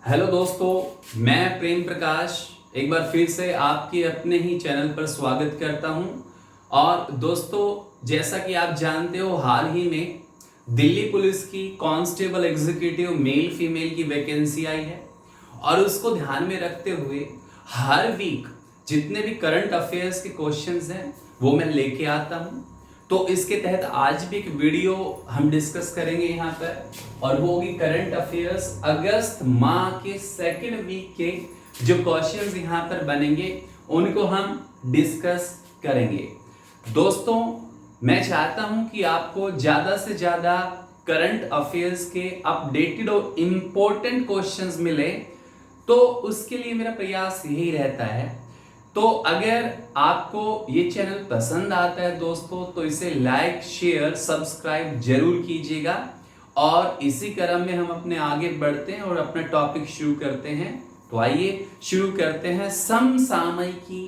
Hello दोस्तों, मैं प्रेम प्रकाश एक बार फिर से आपके अपने ही चैनल पर स्वागत करता हूं। और दोस्तों, जैसा कि आप जानते हो, हाल ही में दिल्ली पुलिस की कांस्टेबल एग्जीक्यूटिव मेल फीमेल की वैकेंसी आई है और उसको ध्यान में रखते हुए हर वीक जितने भी करंट अफेयर्स के क्वेश्चंस हैं वो मैं लेके आता हूं। तो इसके तहत आज भी एक वीडियो हम डिस्कस करेंगे यहाँ पर, और वो होगी करंट अफेयर्स अगस्त माह के सेकेंड वीक के जो क्वेश्चंस यहाँ पर बनेंगे उनको हम डिस्कस करेंगे। दोस्तों, मैं चाहता हूं कि आपको ज्यादा से ज्यादा करंट अफेयर्स के अपडेटेड और इंपॉर्टेंट क्वेश्चंस मिले, तो उसके लिए मेरा प्रयास यही रहता है। तो अगर आपको ये चैनल पसंद आता है दोस्तों, तो इसे लाइक शेयर सब्सक्राइब जरूर कीजिएगा। और इसी क्रम में हम अपने आगे बढ़ते हैं और अपना टॉपिक शुरू करते हैं। तो आइए शुरू करते हैं समसामयिकी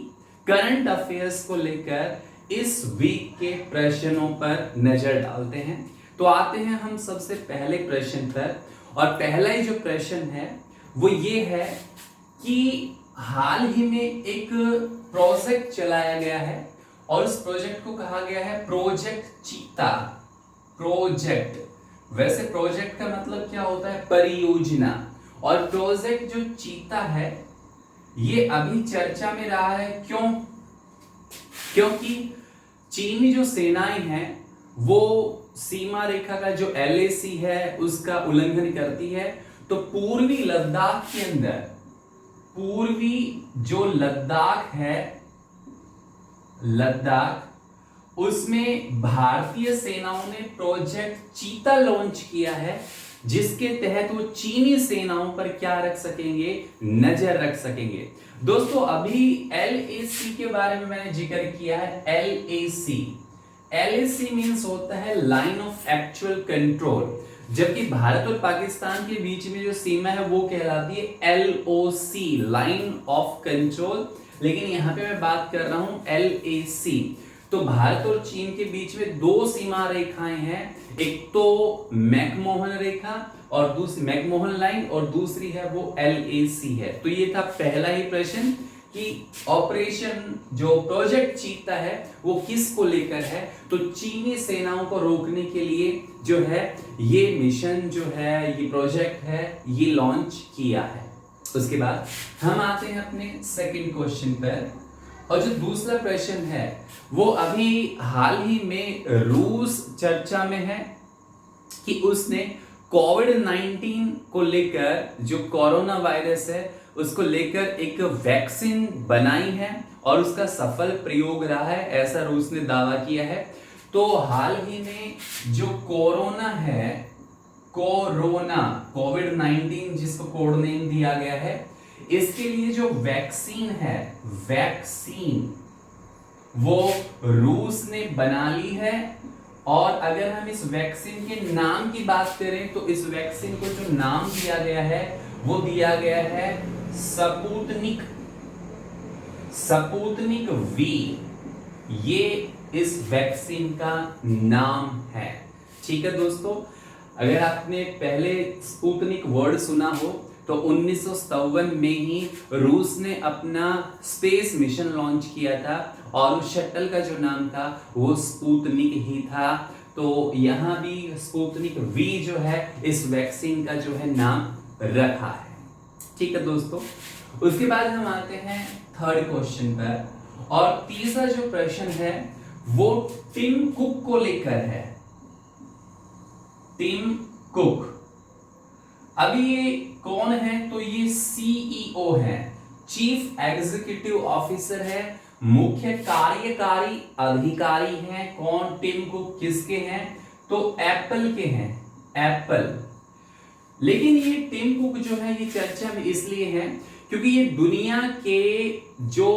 करंट अफेयर्स को लेकर इस वीक के प्रश्नों पर नजर डालते हैं। तो आते हैं हम सबसे पहले प्रश्न पर, और पहला ही जो प्रश्न है वो ये है कि हाल ही में एक प्रोजेक्ट चलाया गया है और उस प्रोजेक्ट को कहा गया है प्रोजेक्ट चीता। प्रोजेक्ट, वैसे प्रोजेक्ट का मतलब क्या होता है? परियोजना। और प्रोजेक्ट जो चीता है ये अभी चर्चा में रहा है। क्यों? क्योंकि चीनी जो सेनाएं हैं वो सीमा रेखा का जो LAC है उसका उल्लंघन करती है। तो पूर्वी लद्दाख के अंदर, पूर्वी जो लद्दाख है, लद्दाख, उसमें भारतीय सेनाओं ने प्रोजेक्ट चीता लॉन्च किया है, जिसके तहत वो चीनी सेनाओं पर क्या रख सकेंगे? नजर रख सकेंगे। दोस्तों, अभी LAC के बारे में मैंने जिक्र किया है। LAC मीन्स होता है लाइन ऑफ एक्चुअल कंट्रोल, जबकि भारत और पाकिस्तान के बीच में जो सीमा है वो कहलाती है LOC, लाइन ऑफ कंट्रोल। लेकिन यहां पे मैं बात कर रहा हूं LAC। तो भारत और चीन के बीच में दो सीमा रेखाएं हैं, एक तो मैकमोहन रेखा और दूसरी मैकमोहन लाइन, और दूसरी है वो LAC है। तो ये था पहला ही प्रश्न कि ऑपरेशन जो प्रोजेक्ट चीता है वो किस को लेकर है। तो चीनी सेनाओं को रोकने के लिए जो है ये मिशन जो है, ये प्रोजेक्ट है, ये लॉन्च किया है। उसके बाद हम आते हैं अपने सेकंड क्वेश्चन पर, और जो दूसरा प्रश्न है वो अभी हाल ही में रूस चर्चा में है कि उसने कोविड-19 को लेकर, जो कोरोना वायरस है उसको लेकर एक वैक्सीन बनाई है और उसका सफल प्रयोग रहा है, ऐसा रूस ने दावा किया है। तो हाल ही में जो कोरोना है, कोरोना कोविड-19 जिसको कोड नेम दिया गया है, इसके लिए जो वैक्सीन है, वैक्सीन वो रूस ने बना ली है। और अगर हम इस वैक्सीन के नाम की बात करें तो इस वैक्सीन को जो नाम दिया गया है वो दिया गया है स्पुतनिक, स्पुतनिक V। ये इस वैक्सीन का नाम है। ठीक है दोस्तों, अगर आपने पहले स्पुतनिक वर्ड सुना हो तो 1957 में ही रूस ने अपना स्पेस मिशन लॉन्च किया था और उस शटल का जो नाम था वो स्पुतनिक ही था। तो यहाँ भी स्पुतनिक V जो है इस वैक्सीन का जो है नाम रखा है। ठीक है दोस्तों, उसके बाद हम आते हैं थर्ड क्वेश्चन पर, और तीसरा जो प्रश्न है वो टिम कुक को लेकर है। टिम कुक, अभी ये कौन है? तो ये CEO है, चीफ एग्जीक्यूटिव ऑफिसर है, मुख्य कार्यकारी अधिकारी हैं। कौन? टिम कुक किसके हैं? तो एप्पल के हैं, एप्पल। लेकिन ये टिम कुक जो है ये चर्चा में इसलिए है क्योंकि ये दुनिया के जो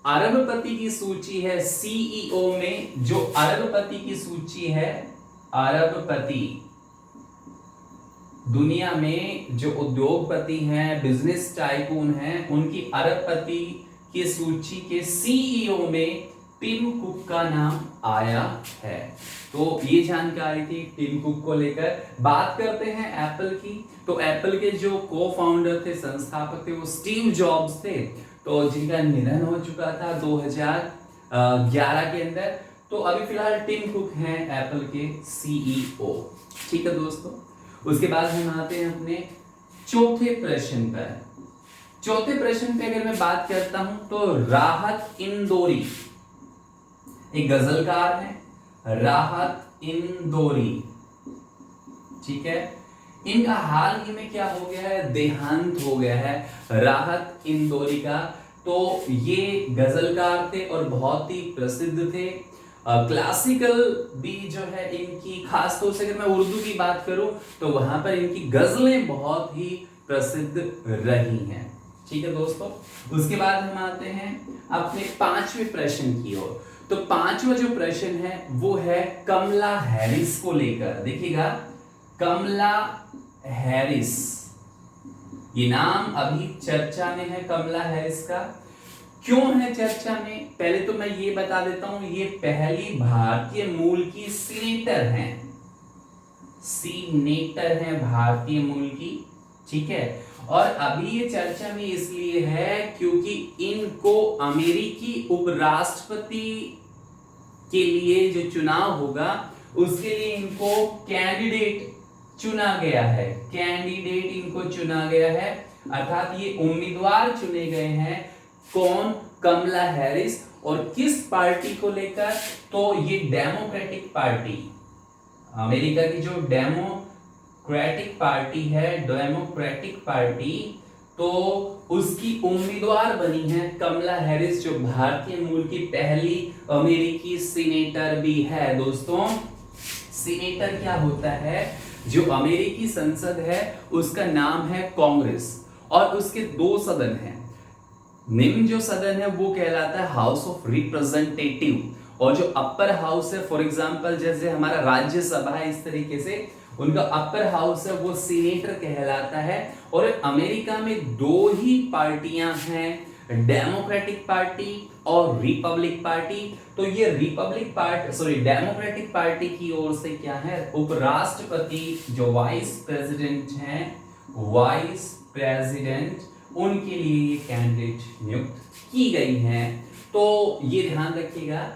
अरबपति की सूची है, CEO में जो अरबपति की सूची है, अरबपति, दुनिया में जो उद्योगपति हैं, बिजनेस टाइकून हैं, उनकी अरबपति की सूची के CEO में टिम कुक का नाम आया है। तो ये जानकारी थी टिम कुक को लेकर। बात करते हैं एप्पल की। तो एप्पल के जो को फाउंडर थे, संस्थापक थे, वो स्टीव जॉब्स थे, तो जिनका निधन हो चुका था 2011 के अंदर। तो अभी फिलहाल टिम कुक हैं एप्पल के सीईओ। ठीक है दोस्तों, उसके बाद हम आते हैं अपने चौथे प्रश्न पर। चौथे प्रश्न पे अगर मैं बात करता हूं तो राहत इंदौरी एक गजलकार है, राहत इंदौरी। ठीक है, इनका हाल ही में क्या हो गया है, देहांत हो गया है राहत इंदौरी का। तो ये गजलकार थे और बहुत ही प्रसिद्ध थे। क्लासिकल भी जो है इनकी, खासतौर से अगर मैं उर्दू की बात करूं तो वहां पर इनकी गजलें बहुत ही प्रसिद्ध रही हैं। ठीक है दोस्तों, उसके बाद हम आते हैं अपने पांचवें प्रश्न की ओर। तो पांचवा जो प्रश्न है वो है कमला हैरिस को लेकर। देखिएगा, कमला हैरिस, ये नाम अभी चर्चा में है कमला हैरिस का। क्यों है चर्चा में, पहले तो मैं ये बता देता हूं, ये पहली भारतीय मूल की सीनेटर हैं, सीनेटर हैं भारतीय मूल की। ठीक है, और अभी ये चर्चा में इसलिए है क्योंकि इनको अमेरिकी उपराष्ट्रपति के लिए जो चुनाव होगा उसके लिए इनको कैंडिडेट चुना गया है, कैंडिडेट इनको चुना गया है, अर्थात ये उम्मीदवार चुने गए हैं। कौन, कमला हैरिस। और किस पार्टी को लेकर, तो ये डेमोक्रेटिक पार्टी, अमेरिका की जो डेमोक्रेटिक पार्टी है, डेमोक्रेटिक पार्टी, तो उसकी उम्मीदवार बनी है कमला हैरिस, जो भारतीय मूल की पहली अमेरिकी सीनेटर भी है। दोस्तों, सीनेटर क्या होता है, जो अमेरिकी संसद है उसका नाम है कांग्रेस, और उसके दो सदन हैं। निम्न जो सदन है वो कहलाता है हाउस ऑफ रिप्रेजेंटेटिव, और जो अपर हाउस है, फॉर एग्जांपल जैसे हमारा राज्यसभा है, इस तरीके से उनका अपर हाउस है वो सीनेटर कहलाता है। और अमेरिका में दो ही पार्टियां हैं, डेमोक्रेटिक पार्टी और रिपब्लिक पार्टी। तो ये डेमोक्रेटिक पार्टी की ओर से क्या है, उपराष्ट्रपति जो वाइस प्रेसिडेंट हैं, वाइस प्रेसिडेंट, उनके लिए ये कैंडिडेट नियुक्त की गई हैं। तो ये ध्यान रखिएगा।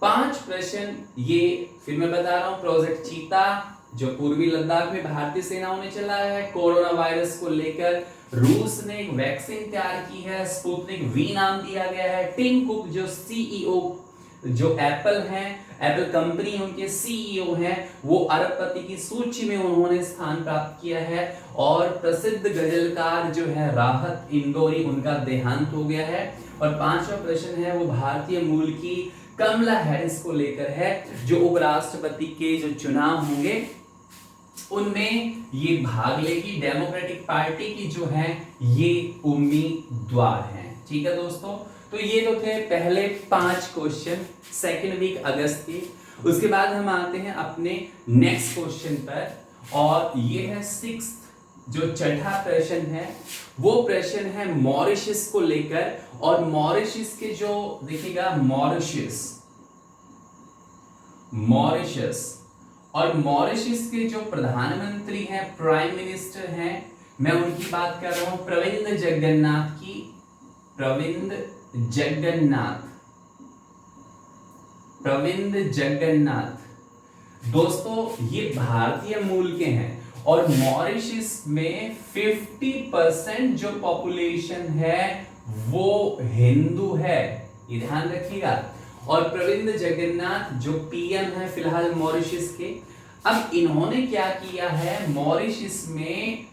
5 प्रश्न ये फिर मैं बता रहा हूं। प्रोजेक्ट चीता जो पूर्वी लद्दाख में भारतीय सेनाओं ने चलाया है कोरोना वायरस को लेकर। रूस ने एक वैक्सीन तैयार की है, स्पुतनिक वी नाम दिया गया है। टिम कुक जो सीईओ, जो एप्पल हैं, एप्पल कंपनी उनके सीईओ हैं, वो अरबपति की सूची में उन्होंने स्थान प्राप्त किया है। और प्रसिद्ध गजलकार जो है राहत इंदौरी, उनका देहांत हो गया है। और 5वां प्रश्न है वो भारतीय मूल की कमला हैरिस को लेकर है, जो उपराष्ट्रपति के जो चुनाव होंगे उनमें ये भाग लेगी। डेमोक्रेटिक पार्टी की जो है ये उम्मीदवार हैं। ठीक है दोस्तों, तो ये तो थे पहले 5 क्वेश्चन सेकेंड वीक अगस्त के। उसके बाद हम आते हैं अपने नेक्स्ट क्वेश्चन पर, और ये है 6th, जो छठा प्रश्न है वो प्रश्न है मॉरिशस को लेकर। और मॉरिशस के जो देखिएगा, मॉरिशस और मॉरिशस के जो प्रधानमंत्री हैं, प्राइम मिनिस्टर हैं, मैं उनकी बात कर रहा हूं, प्रविंद जगन्नाथ की। प्रविंद जगन्नाथ दोस्तों ये भारतीय मूल के हैं, और मॉरिशस में 50% जो पॉपुलेशन है वो हिंदू है, ये ध्यान रखिएगा। और प्रविंद जगन्नाथ जो पीएम है फिलहाल मॉरिशस के। अब इन्होंने क्या किया है, मॉरिशस में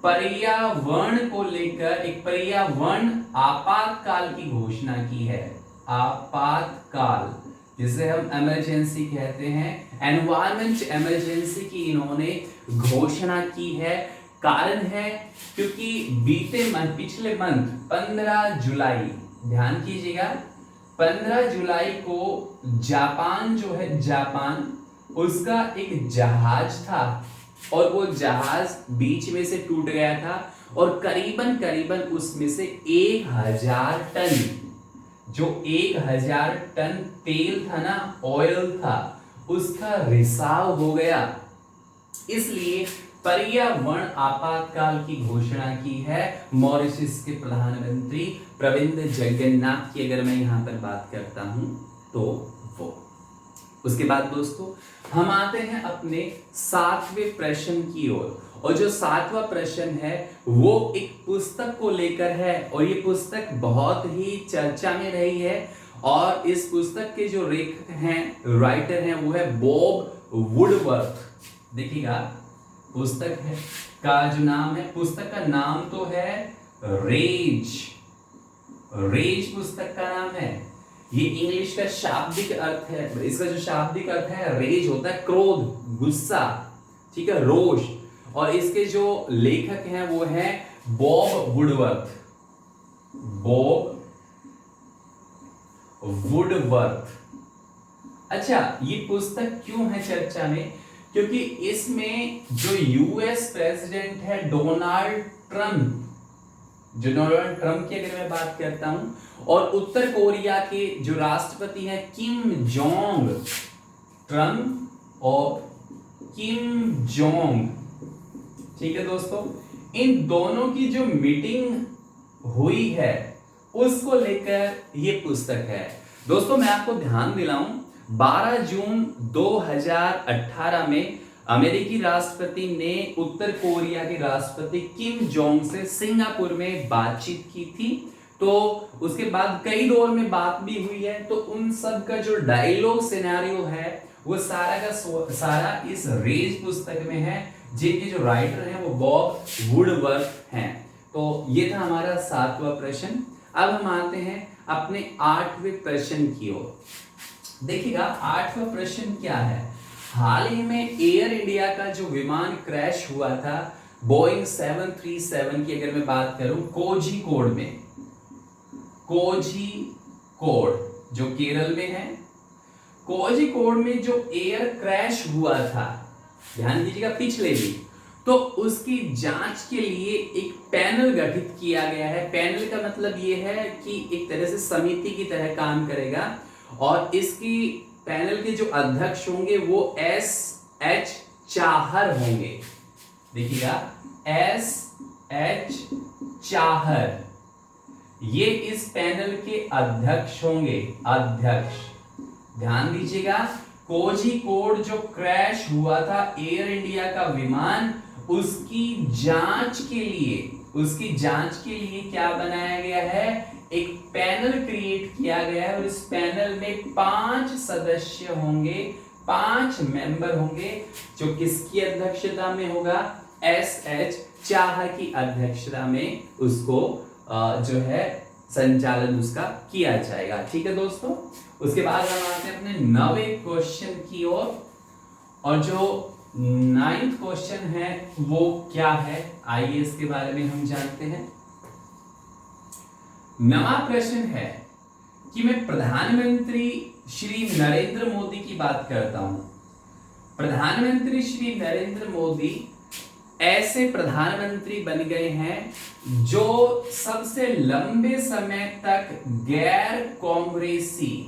पर्यावरण को लेकर एक पर्यावरण आपातकाल की घोषणा की है। आपातकाल जिसे हम इमरजेंसी कहते हैं, एनवायरमेंट इमरजेंसी की इन्होंने घोषणा की है। कारण है क्योंकि पिछले मंथ 15 जुलाई, ध्यान कीजिएगा, 15 जुलाई को जापान जो है, जापान उसका एक जहाज था, और वो जहाज बीच में से टूट गया था, और करीबन उसमें से 1000 टन जो 1000 टन तेल था ना, ऑयल था, उसका रिसाव हो गया। इसलिए पर्यावरण आपातकाल की घोषणा की है मॉरिशस के प्रधानमंत्री प्रविंद जगन्नाथ की, अगर मैं यहां पर बात करता हूं तो वो। उसके बाद दोस्तों हम आते हैं अपने 7वें प्रश्न की ओर, और जो 7वां प्रश्न है वो एक पुस्तक को लेकर है, और ये पुस्तक बहुत ही चर्चा में रही है, और इस पुस्तक के जो लेखक हैं, राइटर हैं, वो है बॉब वुडवर्थ। देखिएगा पुस्तक है का जो नाम है, पुस्तक का नाम तो है रेज। रेज पुस्तक का नाम है। ये इंग्लिश का शाब्दिक अर्थ है, इसका जो शाब्दिक अर्थ है रेज होता है क्रोध, गुस्सा, ठीक है, रोष। और इसके जो लेखक हैं वो है बॉब वुडवर्थ। Bob Woodworth. अच्छा, ये पुस्तक क्यों है चर्चा में? क्योंकि इसमें जो यूएस प्रेसिडेंट है डोनाल्ड ट्रंप, जो डोनाल्ड ट्रंप की अगर मैं बात करता हूं, और उत्तर कोरिया के जो राष्ट्रपति हैं किम जोंग, ट्रंप और किम जोंग, ठीक है दोस्तों, इन दोनों की जो मीटिंग हुई है उसको लेकर ये पुस्तक है। दोस्तों मैं आपको ध्यान दिलाऊं, 12 जून 2018 में अमेरिकी राष्ट्रपति ने उत्तर कोरिया के राष्ट्रपति किम जोंग से सिंगापुर में बातचीत की थी। तो उसके बाद कई दौर में बात भी हुई है, तो उन सब का जो डायलॉग सिनेरियो है वो सारा का सारा इस रेज पुस्तक में है, जिनके जो राइटर हैं वो बॉब वुडवर्थ हैं। तो ये था हमारा 7वां प्रश्न। अब हम आते हैं अपने 8वें प्रश्न की ओर। देखिएगा 8वां प्रश्न क्या है। हाल ही में एयर इंडिया का जो विमान क्रैश हुआ था, बोइंग 737 की अगर मैं बात करूं कोझिकोड में, कोझिकोड जो केरल में है, कोझिकोड में जो एयर क्रैश हुआ था, ध्यान दीजिएगा पिछले भी, तो उसकी जांच के लिए एक पैनल गठित किया गया है। पैनल का मतलब ये है कि एक तरह से समिति की तरह काम करेगा, और इसकी पैनल के जो अध्यक्ष होंगे वो S.H. चाहर होंगे। देखिएगा S.H. चाहर, ये इस पैनल के अध्यक्ष होंगे, अध्यक्ष। ध्यान दीजिएगा, कोझिकोड जो क्रैश हुआ था एयर इंडिया का विमान, उसकी जांच के लिए क्या बनाया गया है, एक पैनल क्रिएट किया गया है, और इस पैनल में 5 सदस्य होंगे, 5 मेंबर होंगे, जो किसकी अध्यक्षता में होगा, S.H. चाहर की अध्यक्षता में उसको जो है संचालन उसका किया जाएगा। ठीक है दोस्तों, उसके बाद हम आते हैं अपने 9वें क्वेश्चन की ओर, और जो 9th क्वेश्चन है वो क्या है, आइए इसके बारे में हम जानते हैं। 9वां प्रश्न है कि मैं प्रधानमंत्री श्री नरेंद्र मोदी की बात करता हूं। प्रधानमंत्री श्री नरेंद्र मोदी ऐसे प्रधानमंत्री बन गए हैं जो सबसे लंबे समय तक गैर कांग्रेसी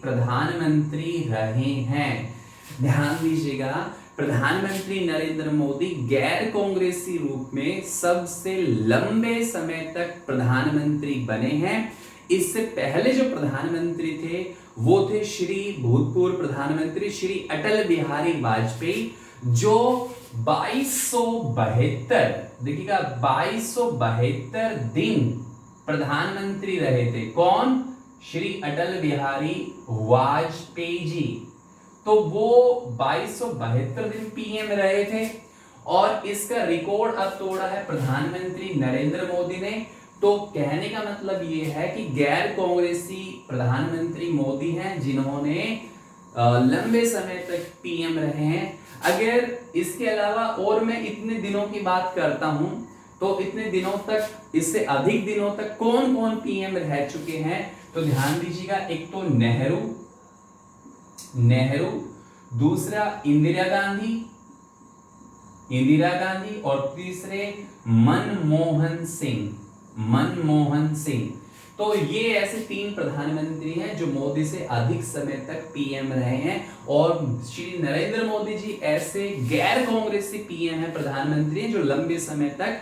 प्रधानमंत्री रहे हैं। ध्यान दीजिएगा, प्रधानमंत्री नरेंद्र मोदी गैर कांग्रेसी रूप में सबसे लंबे समय तक प्रधानमंत्री बने हैं। इससे पहले जो प्रधानमंत्री थे वो थे श्री भूतपूर्व प्रधानमंत्री श्री अटल बिहारी वाजपेयी, जो 2272, देखिएगा 2272 दिन प्रधानमंत्री रहे थे। कौन? श्री अटल बिहारी वाजपेयी जी। तो वो 2272 दिन पीएम रहे थे, और इसका रिकॉर्ड अब तोड़ा है प्रधानमंत्री नरेंद्र मोदी ने। तो कहने का मतलब ये है कि गैर कांग्रेसी प्रधानमंत्री मोदी हैं, जिन्होंने लंबे समय तक पीएम रहे हैं। अगर इसके अलावा और मैं इतने दिनों की बात करता हूं, तो इतने दिनों तक, इससे अधिक दिनों तक कौन कौन पीएम रह चुके हैं, तो ध्यान दीजिएगा, एक तो नेहरू, दूसरा इंदिरा गांधी, और तीसरे मनमोहन सिंह। तो ये ऐसे 3 प्रधानमंत्री हैं जो मोदी से अधिक समय तक पीएम रहे हैं, और श्री नरेंद्र मोदी जी ऐसे गैर कांग्रेसी पीएम हैं, प्रधानमंत्री हैं, जो लंबे समय तक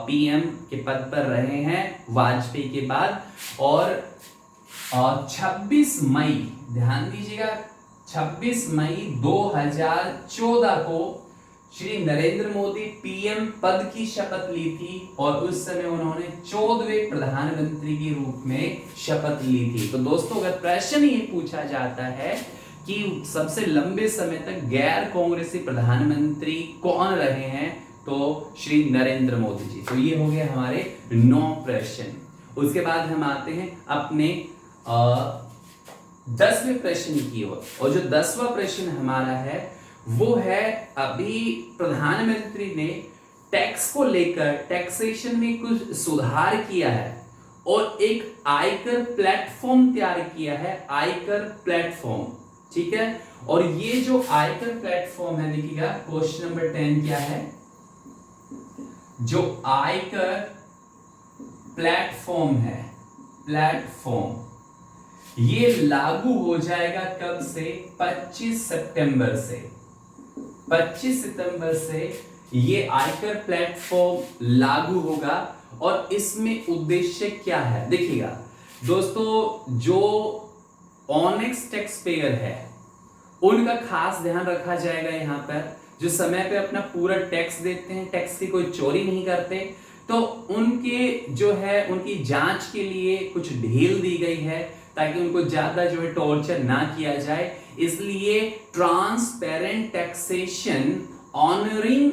पीएम के पद पर रहे हैं वाजपेयी के बाद। और 26 मई, ध्यान दीजिएगा, 26 मई 2014 को श्री नरेंद्र मोदी पीएम पद की शपथ ली थी, और उस समय उन्होंने 14वें प्रधानमंत्री के रूप में शपथ ली थी। तो दोस्तों, अगर प्रश्न ये पूछा जाता है कि सबसे लंबे समय तक गैर कांग्रेसी प्रधानमंत्री कौन रहे हैं, तो श्री नरेंद्र मोदी जी। तो ये हो गए हमारे 9 प्रश्न। उसके बाद हम आते हैं अपने 10वें प्रश्न की ओर, और जो 10वां प्रश्न हमारा है वो है, अभी प्रधानमंत्री ने टैक्स को लेकर टैक्सेशन में कुछ सुधार किया है और एक आयकर प्लेटफॉर्म तैयार किया है, आयकर प्लेटफॉर्म, ठीक है। और ये जो आयकर प्लेटफॉर्म है, देखिएगा क्वेश्चन नंबर 10 क्या है, जो आयकर प्लेटफॉर्म है, प्लेटफॉर्म, ये लागू हो जाएगा कब से? 25 सितंबर से। 25 सितंबर से ये आयकर प्लेटफॉर्म लागू होगा, और इसमें उद्देश्य क्या है? देखिएगा दोस्तों, जो ऑनेस्ट टैक्स पेयर है उनका खास ध्यान रखा जाएगा। यहाँ पर जो समय पे अपना पूरा टैक्स देते हैं, टैक्स की कोई चोरी नहीं करते, तो उनके जो है उनकी जांच के लिए कुछ ढील दी गई है, ताकि उनको ज्यादा जो है टॉर्चर ना किया जाए। इसलिए ट्रांसपेरेंट टैक्सेशन, ऑनरिंग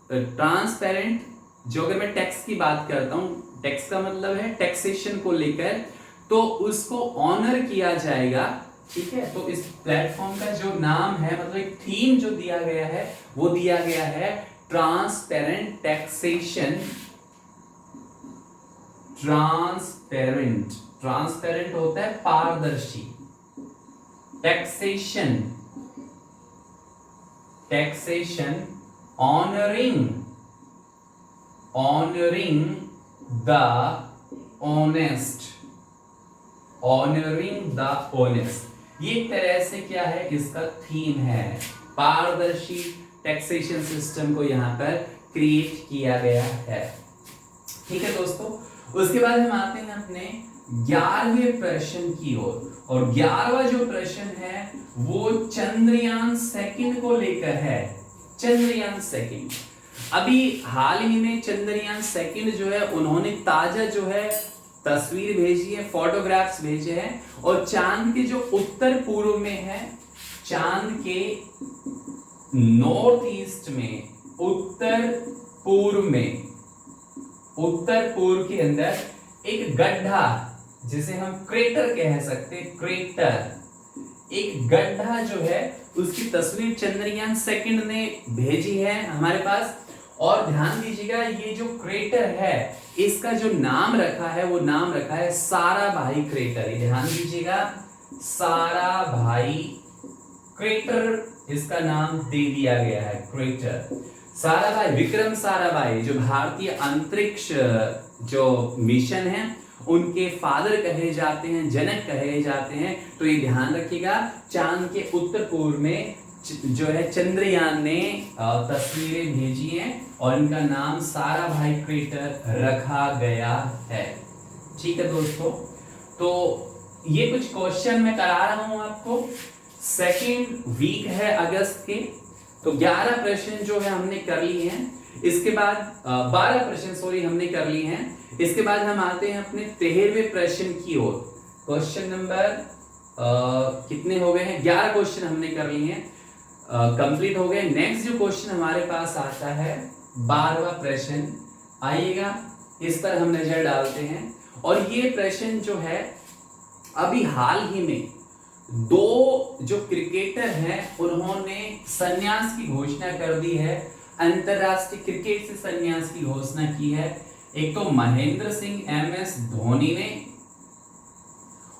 ट्रांसपेरेंट, जो अगर मैं टैक्स की बात करता हूं, टैक्स का मतलब है टैक्सेशन को लेकर, तो उसको ऑनर किया जाएगा, ठीक है। तो इस प्लेटफॉर्म का जो नाम है, मतलब एक थीम जो दिया गया है, वो दिया गया है ट्रांसपेरेंट टैक्सेशन। ट्रांसपेरेंट, ट्रांसपेरेंट होता है पारदर्शी, taxation, taxation honouring, honouring the honest, honouring the honest. ये एक तरह से क्या है, इसका थीम है, पारदर्शी टैक्सेशन सिस्टम को यहां पर क्रिएट किया गया है, ठीक है दोस्तों। उसके बाद हम आते हैं अपने 11वें प्रश्न की ओर, और 11वां जो प्रश्न है वो चंद्रयान 2 को लेकर है। चंद्रयान 2 अभी हाल ही में चंद्रयान 2 जो है, उन्होंने ताजा जो है तस्वीर भेजी है, फोटोग्राफ्स भेजे हैं, और चांद के जो उत्तर पूर्व में है, चांद के नॉर्थ ईस्ट में, उत्तर पूर्व में, उत्तर पूर्व के अंदर एक गड्ढा, जिसे हम क्रेटर कह सकते हैं, क्रेटर, एक गड्ढा जो है उसकी तस्वीर चंद्रयान 2 ने भेजी है हमारे पास। और ध्यान दीजिएगा, ये जो क्रेटर है इसका जो नाम रखा है, वो नाम रखा है साराभाई क्रेटर। ध्यान दीजिएगा, साराभाई क्रेटर इसका नाम दे दिया गया है, क्रेटर। साराभाई, विक्रम साराभाई जो भारतीय अंतरिक्ष जो मिशन है उनके फादर कहे जाते हैं, जनक कहे जाते हैं। तो ये ध्यान रखिएगा, चांद के उत्तर पूर्व में जो है चंद्रयान ने तस्वीरें भेजी हैं, और इनका नाम साराभाई क्रेटर रखा गया है, ठीक है दोस्तों। तो ये कुछ क्वेश्चन मैं करा रहा हूं आपको, 2nd वीक है अगस्त के। तो 11 प्रश्न जो है हमने कर लिए हैं। इसके बाद 12 प्रश्न सॉरी हमने कर लिए हैं। इसके बाद हम आते हैं अपने 13वें प्रश्न की ओर। क्वेश्चन नंबर कितने हो गए हैं? 11 क्वेश्चन हमने कर लिए हैं, कंप्लीट हो गए। नेक्स्ट जो क्वेश्चन हमारे पास आता है 12वां प्रश्न, आइएगा इस पर हम नजर डालते हैं। और ये प्रश्न जो है, अभी हाल ही में 2 जो क्रिकेटर हैं उन्होंने संन्यास की घोषणा कर दी है, अंतरराष्ट्रीय क्रिकेट से संन्यास की घोषणा की है। एक तो महेंद्र सिंह MS धोनी ने,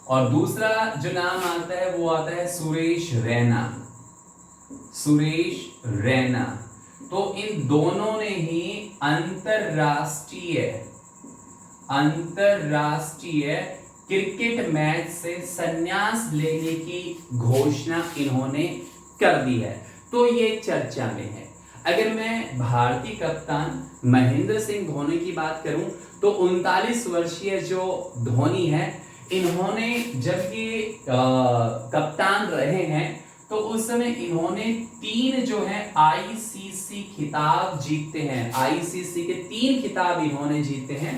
और दूसरा जो नाम आता है वो आता है सुरेश रैना, सुरेश रैना। तो इन दोनों ने ही अंतरराष्ट्रीय अंतरराष्ट्रीय क्रिकेट मैच से संन्यास लेने की घोषणा इन्होंने कर दी है। तो ये चर्चा में है। अगर मैं भारतीय कप्तान महेंद्र सिंह धोनी की बात करूं तो 39 वर्षीय जो धोनी है, इन्होंने जब ये कप्तान रहे हैं तो उस समय इन्होंने 3 जो है आईसीसी खिताब जीते हैं। आईसीसी के 3 खिताब इन्होंने जीते हैं।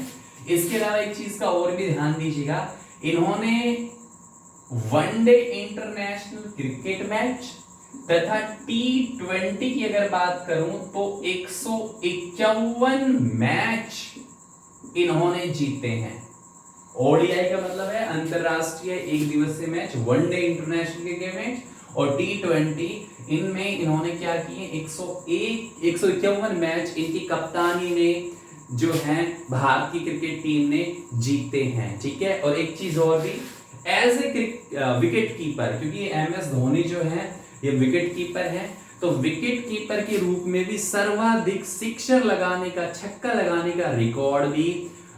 इसके अलावा एक चीज का और भी ध्यान दीजिएगा, इन्होंने वनडे इंटरनेशनल क्रिकेट मैच तथा T20 की अगर बात करूं तो 151 मैच इन्होंने जीते हैं। ओडीआई का मतलब है अंतरराष्ट्रीय एक दिवसीय match, one day international cricket match और T20, इनमें इन्होंने क्या किए 151 मैच इनकी कप्तानी में जो है भारतीय क्रिकेट टीम ने जीते हैं। ठीक है। और एक चीज और भी, एज ए विकेट कीपर, क्योंकि MS धोनी जो है ये विकेट कीपर है, तो विकेट कीपर के रूप में भी सर्वाधिक सिक्सर लगाने का, छक्का लगाने का रिकॉर्ड भी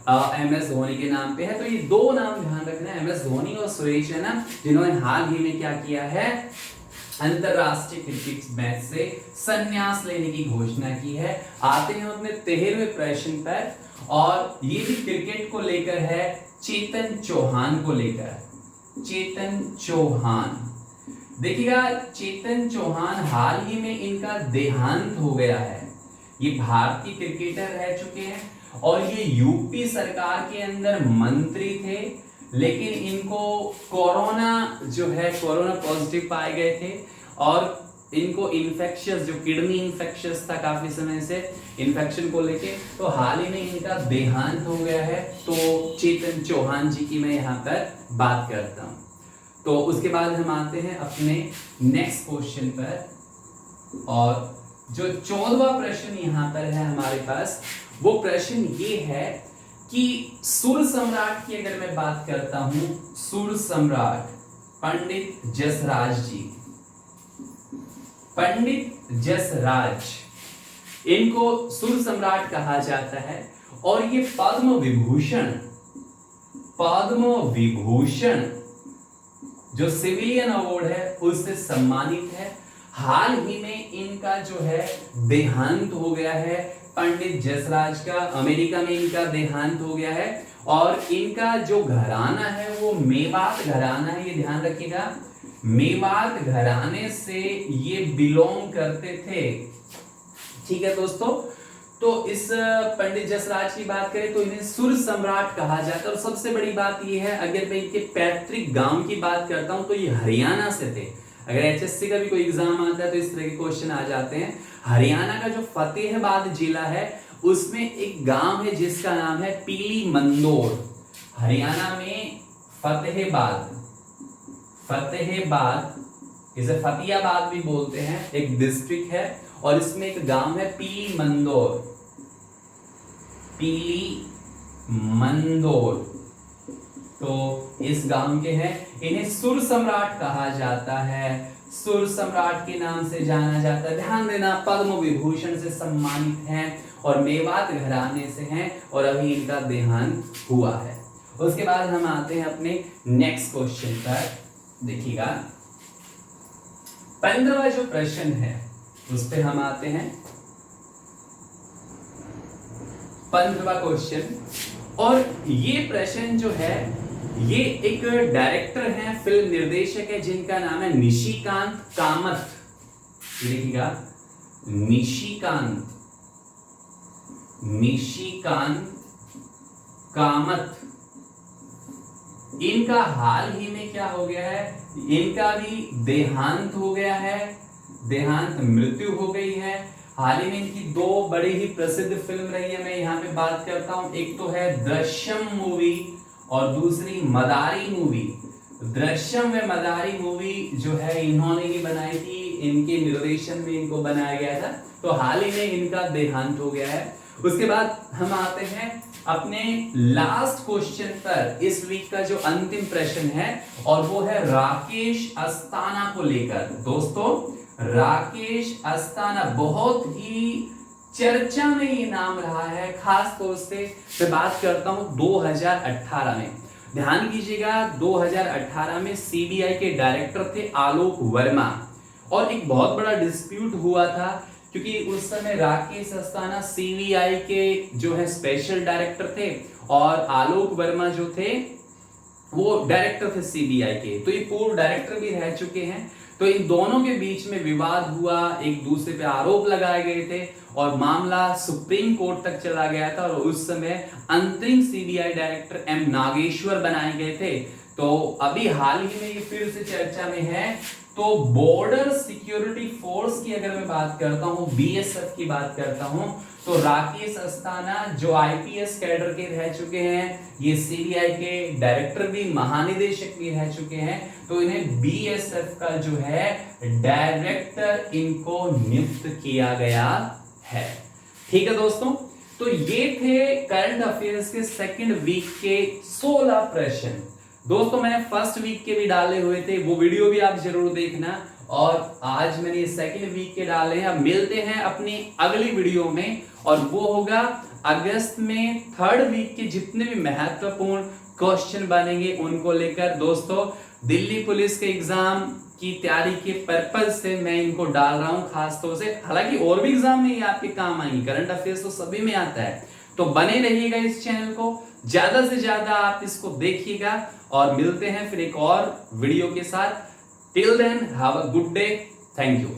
MS धोनी के नाम पे है। तो ये 2 नाम ध्यान रखना है, MS धोनी और सुरेश रैना, जिन्होंने हाल ही में क्या किया है, अंतरराष्ट्रीय क्रिकेट मैच से संन्यास लेने की घोषणा की है। आते हैं अपने 13वें प्रश्न पर, और ये भी क्रिकेट को लेकर है, चेतन चौहान को लेकर। चेतन चौहान, देखिएगा चेतन चौहान हाल ही में इनका देहांत हो गया है। ये भारतीय क्रिकेटर रह चुके हैं और ये यूपी सरकार के अंदर मंत्री थे, लेकिन इनको कोरोना जो है, कोरोना पॉजिटिव पाए गए थे और इनको इन्फेक्शियस, जो किडनी इन्फेक्शियस था काफी समय से, इन्फेक्शन को लेके, तो हाल ही में इनका देहांत हो गया है। तो चेतन चौहान जी की मैं यहाँ पर बात करता हूँ। तो उसके बाद हम आते हैं अपने नेक्स्ट क्वेश्चन पर, और जो 14वां प्रश्न यहाँ पर है हमारे पास, वो प्रश्न ये है कि सुर सम्राट की अगर मैं बात करता हूं, सुर सम्राट पंडित जसराज जी, पंडित जसराज, इनको सुर सम्राट कहा जाता है और ये पद्म विभूषण जो सिविलियन अवार्ड है उससे सम्मानित है। हाल ही में इनका जो है देहांत हो गया है, पंडित जसराज का, अमेरिका में इनका देहांत हो गया है। और इनका जो घराना है वो मेवात घराना है, ये ध्यान रखिएगा, मेवात घराने से ये बिलोंग करते थे। ठीक है दोस्तों, तो इस पंडित जसराज की बात करें तो इन्हें सुर सम्राट कहा जाता है। और सबसे बड़ी बात ये है, अगर मैं इनके पैतृक गांव की बात करता हूं तो ये हरियाणा से थे। अगर HSC का भी कोई एग्जाम आता है तो इस तरह के क्वेश्चन आ जाते हैं। हरियाणा का जो फतेहाबाद जिला है उसमें एक गांव है जिसका नाम है पीली मंदोर। हरियाणा में फतेहाबाद इसे फतेहाबाद भी बोलते हैं, एक डिस्ट्रिक्ट है, और इसमें एक गांव है पीली मंदोर। तो इस गांव के हैं, इन्हें सुर सम्राट कहा जाता है, सुर सम्राट के नाम से जाना जाता है। ध्यान देना, पद्म विभूषण से सम्मानित हैं और मेवात घराने से हैं और अभी इनका देहांत हुआ है। उसके बाद हम आते हैं अपने नेक्स्ट क्वेश्चन पर। देखिएगा 15वां जो प्रश्न है उस पे हम आते हैं। 15वां क्वेश्चन, और ये प्रश्न जो है ये एक डायरेक्टर हैं, फिल्म निर्देशक है जिनका नाम है निशिकांत कामत। देखिएगा निशिकांत कामत, इनका हाल ही में क्या हो गया है, इनका भी देहांत हो गया है, मृत्यु हो गई है। हाल ही में इनकी 2 बड़ी ही प्रसिद्ध फिल्म रही है, मैं यहाँ पे बात करता हूं। एक तो है दृश्यम मूवी और दूसरी मदारी मूवी। दृश्यम व मदारी मूवी जो है इन्होंने ही बनाई थी, इनके निर्देशन में इनको बनाया गया था। तो हाल ही में इनका देहांत हो गया है। उसके बाद हम आते हैं अपने लास्ट क्वेश्चन पर, इस वीक का जो अंतिम प्रश्न है, और वो है राकेश अस्थाना को लेकर। दोस्तों राकेश अस्थाना बहुत ही चर्चा में ये नाम रहा है, खास तौर से मैं बात करता हूं 2018 में। ध्यान कीजिएगा, 2018 में सीबीआई के डायरेक्टर थे आलोक वर्मा, और एक बहुत बड़ा डिस्प्यूट हुआ था क्योंकि उस समय राकेश अस्थाना सीबीआई के जो है स्पेशल डायरेक्टर थे और आलोक वर्मा जो थे वो डायरेक्टर थे सीबीआई के, तो ये पूर्व डायरेक्टर भी रह चुके हैं। तो इन दोनों के बीच में विवाद हुआ, एक दूसरे पे आरोप लगाए गए थे और मामला सुप्रीम कोर्ट तक चला गया था, और उस समय अंतरिम सीबीआई डायरेक्टर एम नागेश्वर बनाए गए थे। तो अभी हाल ही में ये फिर से चर्चा में है। तो बॉर्डर सिक्योरिटी फोर्स की अगर मैं बात करता हूं, बीएसएफ की बात करता हूं, तो राकेश अस्थाना जो आईपीएस कैडर के रह चुके हैं, ये सीबीआई के डायरेक्टर भी, महानिदेशक भी रह चुके हैं, तो इन्हें बीएसएफ का जो है डायरेक्टर इनको नियुक्त किया गया है। ठीक है दोस्तों, तो ये थे करंट अफेयर्स के सेकंड वीक के 16 प्रश्न। दोस्तों मैंने फर्स्ट वीक के भी डाले हुए थे, वो वीडियो भी आप जरूर देखना, और आज मैंने सेकंड वीक के डाले हैं। अब मिलते हैं अपनी अगली वीडियो में, और वो होगा अगस्त में थर्ड वीक के जितने भी महत्वपूर्ण क्वेश्चन बनेंगे उनको लेकर। दोस्तों दिल्ली पुलिस के एग्जाम की तैयारी के पर्पज से मैं इनको डाल रहा हूं खास तौर से, हालांकि और भी एग्जाम में ये आपके काम आएंगे, करंट अफेयर्स तो सभी में आता है। तो बने रहिएगा इस चैनल को, ज्यादा से ज्यादा आप इसको देखिएगा, और मिलते हैं फिर एक और वीडियो के साथ। Till then have a good day, thank you.